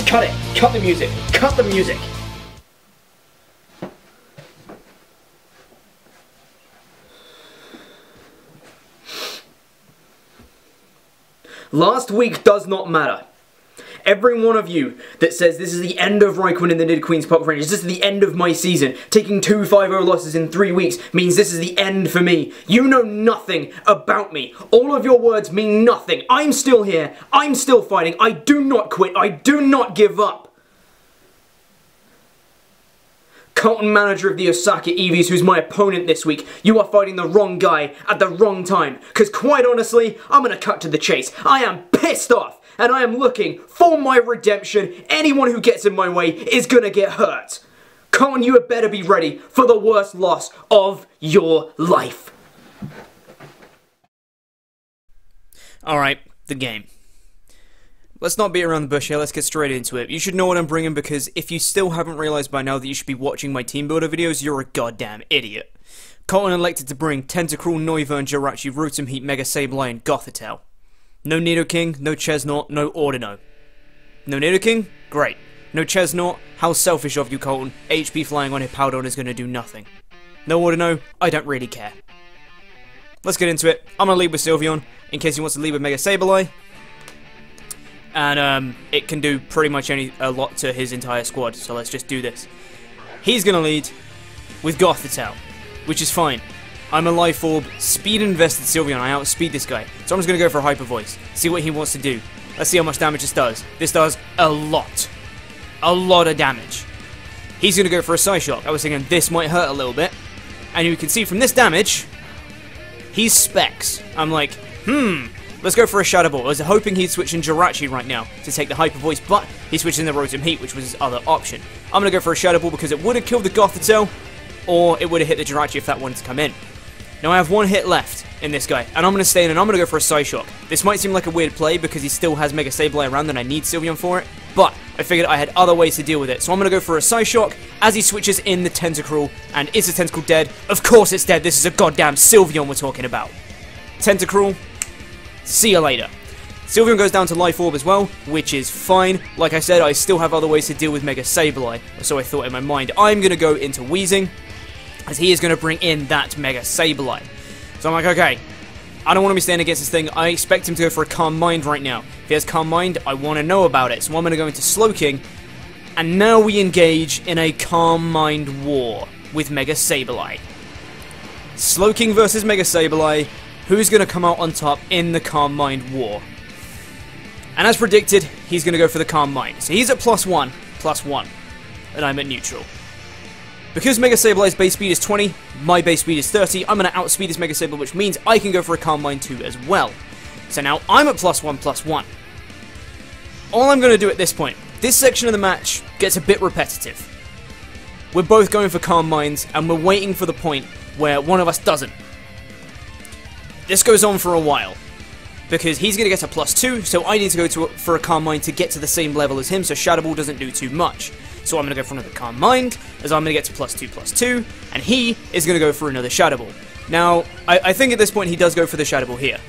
Cut it! Cut the music! Cut the music! Last week does not matter. Every one of you that says this is the end of Raikkonen in the Nidoqueens Pocket Rangers, this is the end of my season, taking 2 5-0 losses in 3 weeks means this is the end for me. You know nothing about me. All of your words mean nothing. I'm still here. I'm still fighting. I do not quit. I do not give up. Colton, manager of the Osaka Eevees, who's my opponent this week, you are fighting the wrong guy at the wrong time. Because quite honestly, I'm going to cut to the chase. I am pissed off, and I am looking for my redemption. Anyone who gets in my way is going to get hurt. Colton, you had better be ready for the worst loss of your life. Alright, the game. Let's not beat around the bush here, let's get straight into it. You should know what I'm bringing because if you still haven't realized by now that you should be watching my team builder videos, you're a goddamn idiot. Colton elected to bring Tentacruel, Noivern, Jirachi, Rotom Heat, Mega Sableye, and Gothitelle. No Nidoking, no Chesnaught, no Ordino. No Nidoking? Great. No Chesnaught? How selfish of you, Colton. HP flying on Hippowdon is going to do nothing. No Ordino? I don't really care. Let's get into it. I'm going to lead with Sylveon, in case he wants to lead with Mega Sableye. And it can do pretty much a lot to his entire squad, so let's just do this. He's going to lead with Gothitelle, which is fine. I'm a Life Orb, speed invested Sylveon, I outspeed this guy. So I'm just going to go for a Hyper Voice, see what he wants to do. Let's see how much damage this does. This does a lot. A lot of damage. He's going to go for a Psyshock. I was thinking this might hurt a little bit. And you can see from this damage, he's Specs. I'm like, let's go for a Shadow Ball. I was hoping he'd switch in Jirachi right now to take the Hyper Voice, but he switched in the Rotom Heat, which was his other option. I'm going to go for a Shadow Ball because it would have killed the Gothitelle, or it would have hit the Jirachi if that wanted to come in. Now I have 1 hit left in this guy, and I'm going to stay in and I'm going to go for a Psyshock. This might seem like a weird play because he still has Mega Sableye around and I need Sylveon for it, but I figured I had other ways to deal with it. So I'm going to go for a Psyshock as he switches in the Tentacruel, and is the Tentacruel dead? Of course it's dead, this is a goddamn Sylveon we're talking about. Tentacruel, see you later. Sylveon goes down to Life Orb as well, which is fine. Like I said, I still have other ways to deal with Mega Sableye, so I thought in my mind. I'm going to go into Weezing, as he is going to bring in that Mega Sableye. So I'm like, okay, I don't want to be standing against this thing. I expect him to go for a Calm Mind right now. If he has Calm Mind, I want to know about it. So I'm going to go into Slowking, and now we engage in a Calm Mind war with Mega Sableye. Slowking versus Mega Sableye. Who's going to come out on top in the Calm Mind war? And as predicted, he's going to go for the Calm Mind. So he's at +1, and I'm at neutral. Because Mega Sableye's base speed is 20, my base speed is 30, I'm going to outspeed this Mega Sableye, which means I can go for a Calm Mind too as well. So now I'm at +1. All I'm going to do at this point, this section of the match gets a bit repetitive. We're both going for Calm Minds, and we're waiting for the point where one of us doesn't. This goes on for a while, because he's going to get a +2, so I need to go for a Calm Mind to get to the same level as him, so Shadow Ball doesn't do too much. So I'm going to go for another Calm Mind, as I'm going to get to +2, and he is going to go for another Shadow Ball. Now, I think at this point he does go for the Shadow Ball here.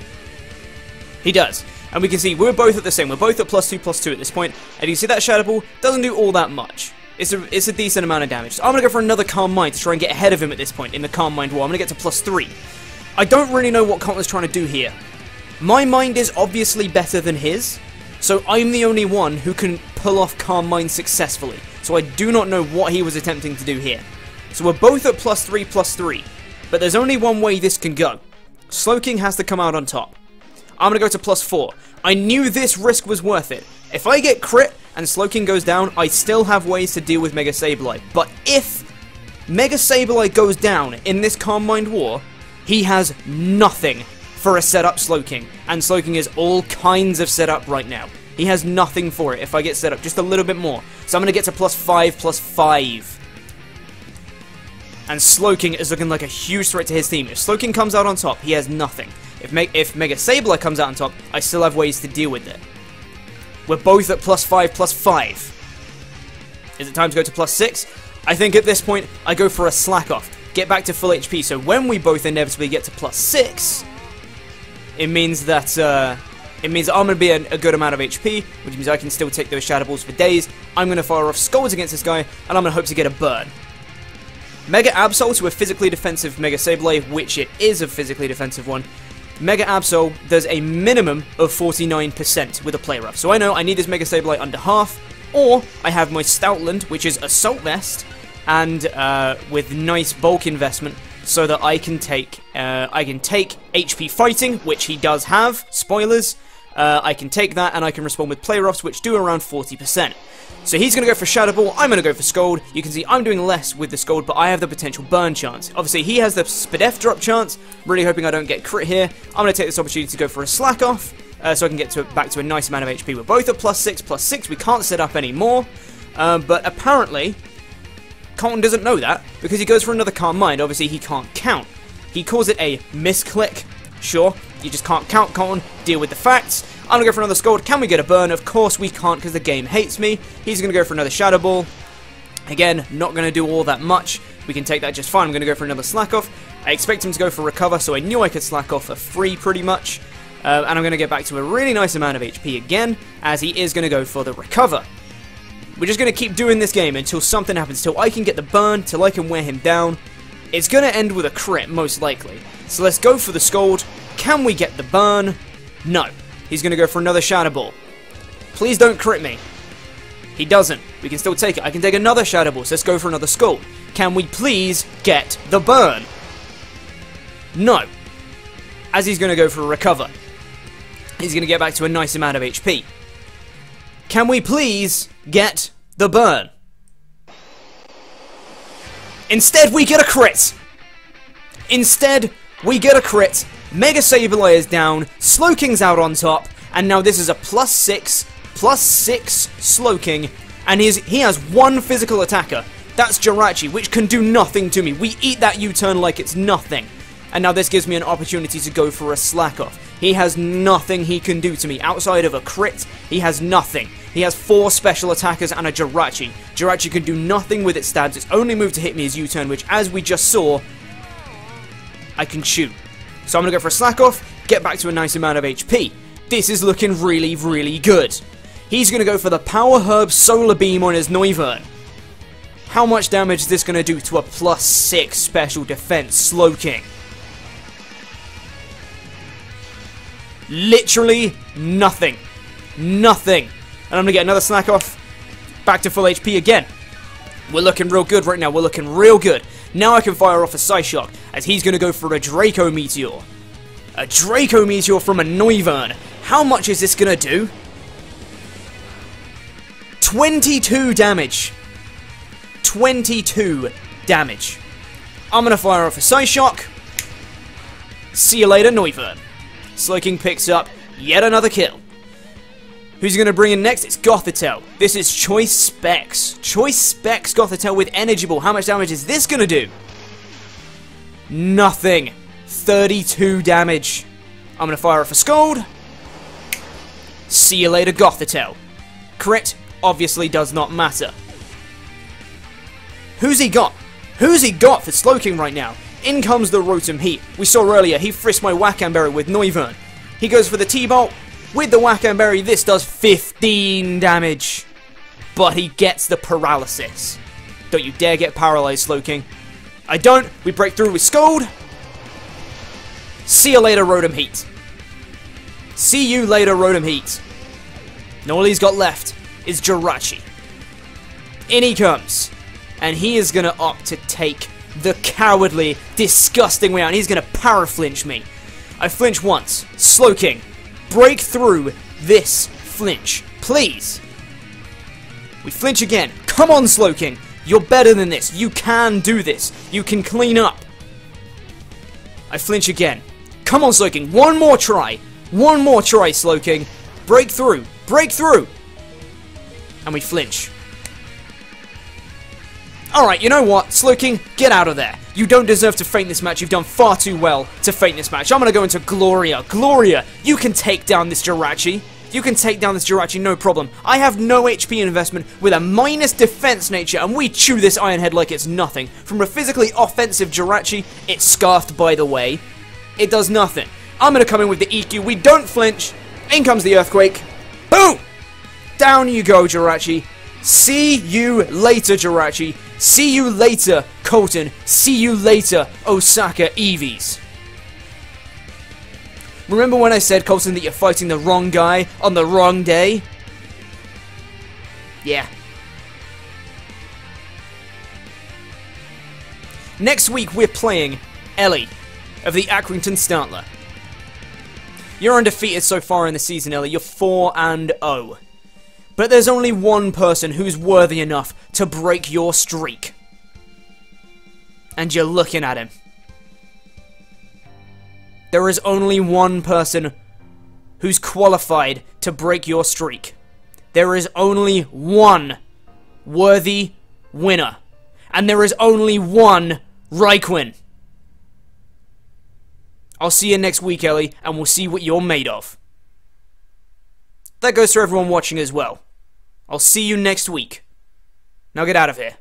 He does. And we can see we're both at the same. We're both at +2 at this point, and you can see that Shadow Ball doesn't do all that much. It's a decent amount of damage. So I'm going to go for another Calm Mind to try and get ahead of him at this point in the Calm Mind war. I'm going to get to +3. I don't really know what Colton's trying to do here. My mind is obviously better than his, so I'm the only one who can pull off Calm Mind successfully. So I do not know what he was attempting to do here. So we're both at +3, but there's only one way this can go. Slowking has to come out on top. I'm going to go to +4. I knew this risk was worth it. If I get crit and Slowking goes down, I still have ways to deal with Mega Sableye. But if Mega Sableye goes down in this Calm Mind war, he has nothing for a setup Slowking. And Slowking is all kinds of setup right now. He has nothing for it if I get set up just a little bit more. So I'm going to get to +5. And Slowking is looking like a huge threat to his team. If Slowking comes out on top, he has nothing. If Mega Sableye comes out on top, I still have ways to deal with it. We're both at +5. Is it time to go to +6? I think at this point, I go for a slack off. Get back to full HP, so when we both inevitably get to +6, it means that It means I'm going to be a good amount of HP, which means I can still take those Shadow Balls for days. I'm going to fire off Scalds against this guy, and I'm going to hope to get a burn. Mega Absol to a physically defensive Mega Sableye, which it is a physically defensive one. Mega Absol does a minimum of 49% with a Play Rough. So I know I need this Mega Sableye under half, or I have my Stoutland, which is Assault Vest, and with nice bulk investment, so that I can take HP Fighting, which he does have. Spoilers. I can take that, and I can respond with Play Roughs, which do around 40%. So he's going to go for Shadow Ball, I'm going to go for Scald. You can see I'm doing less with the Scald, but I have the potential burn chance. Obviously, he has the Spadef drop chance. Really hoping I don't get crit here. I'm going to take this opportunity to go for a Slack Off, so I can get back to a nice amount of HP. We're both at +6. We can't set up any more, but apparently Colton doesn't know that, because he goes for another Calm Mind. Obviously, he can't count. He calls it a misclick. Sure, you just can't count, Colton. Deal with the facts. I'm going to go for another Scald. Can we get a burn? Of course we can't, because the game hates me. He's going to go for another Shadow Ball. Again, not going to do all that much. We can take that just fine. I'm going to go for another Slack Off. I expect him to go for Recover, so I knew I could Slack Off for free, pretty much. And I'm going to get back to a really nice amount of HP again, as he is going to go for the Recover. We're just going to keep doing this game until something happens, till I can get the burn, till I can wear him down. It's going to end with a crit, most likely. So let's go for the Scald. Can we get the burn? No. He's going to go for another Shadow Ball. Please don't crit me. He doesn't. We can still take it. I can take another Shadow Ball, so let's go for another Scald. Can we please get the burn? No. As he's going to go for a Recover. He's going to get back to a nice amount of HP. Can we please get the burn? Instead, we get a crit. Instead, we get a crit. Mega Sableye is down. Slowking's out on top. And now this is a +6 Slowking. And he has one physical attacker. That's Jirachi, which can do nothing to me. We eat that U-turn like it's nothing. And now this gives me an opportunity to go for a Slack Off. He has nothing he can do to me. Outside of a crit, he has nothing. He has 4 special attackers and a Jirachi. Jirachi can do nothing with its stabs. Its only move to hit me is U-turn, which, as we just saw, I can shoot. So I'm going to go for a Slack Off, get back to a nice amount of HP. This is looking really, really good. He's going to go for the Power Herb Solar Beam on his Noivern. How much damage is this going to do to a +6 special defense Slowking? Literally nothing. Nothing. And I'm going to get another Slack Off. Back to full HP again. We're looking real good right now. We're looking real good. Now I can fire off a Psyshock, as he's going to go for a Draco Meteor. A Draco Meteor from a Noivern. How much is this going to do? 22 damage. 22 damage. I'm going to fire off a Psyshock. See you later, Noivern. Slowking picks up yet another kill. Who's he going to bring in next? It's Gothitelle. This is Choice Specs. Choice Specs Gothitelle with Energy Ball. How much damage is this going to do? Nothing. 32 damage. I'm going to fire off a Scald. See you later, Gothitelle. Crit obviously does not matter. Who's he got? Who's he got for Slowking right now? In comes the Rotom Heat. We saw earlier, he frisked my Wackenberry with Noivern. He goes for the T-Bolt. With the Wackenberry, this does 15 damage. But he gets the paralysis. Don't you dare get paralyzed, Slowking. I don't. We break through with Scald. See you later, Rotom Heat. See you later, Rotom Heat. And all he's got left is Jirachi. In he comes. And he is going to opt to take the cowardly, disgusting way out. And he's going to para-flinch me. I flinch once. Slowking. Break through this flinch, please. We flinch again. Come on, Slowking. You're better than this. You can do this. You can clean up. I flinch again. Come on, Slowking. One more try. One more try, Slowking. Break through. Break through. And we flinch. Alright, you know what? Slowking, get out of there. You don't deserve to faint this match. You've done far too well to faint this match. I'm going to go into Gloria. Gloria, you can take down this Jirachi. You can take down this Jirachi, no problem. I have no HP investment with a minus defense nature, and we chew this Iron Head like it's nothing. From a physically offensive Jirachi, it's scarfed, by the way. It does nothing. I'm going to come in with the EQ. We don't flinch. In comes the earthquake. Boom! Down you go, Jirachi. See you later, Jirachi. See you later, Colton. See you later, Osaka Eevees. Remember when I said, Colton, that you're fighting the wrong guy on the wrong day? Yeah. Next week, we're playing Ellie of the Accrington Startler. You're undefeated so far in the season, Ellie. You're 4-0. But there's only one person who's worthy enough to break your streak. And you're looking at him. There is only one person who's qualified to break your streak. There is only one worthy winner. And there is only one Raikwin. I'll see you next week, Ellie, and we'll see what you're made of. That goes to everyone watching as well. I'll see you next week. Now get out of here.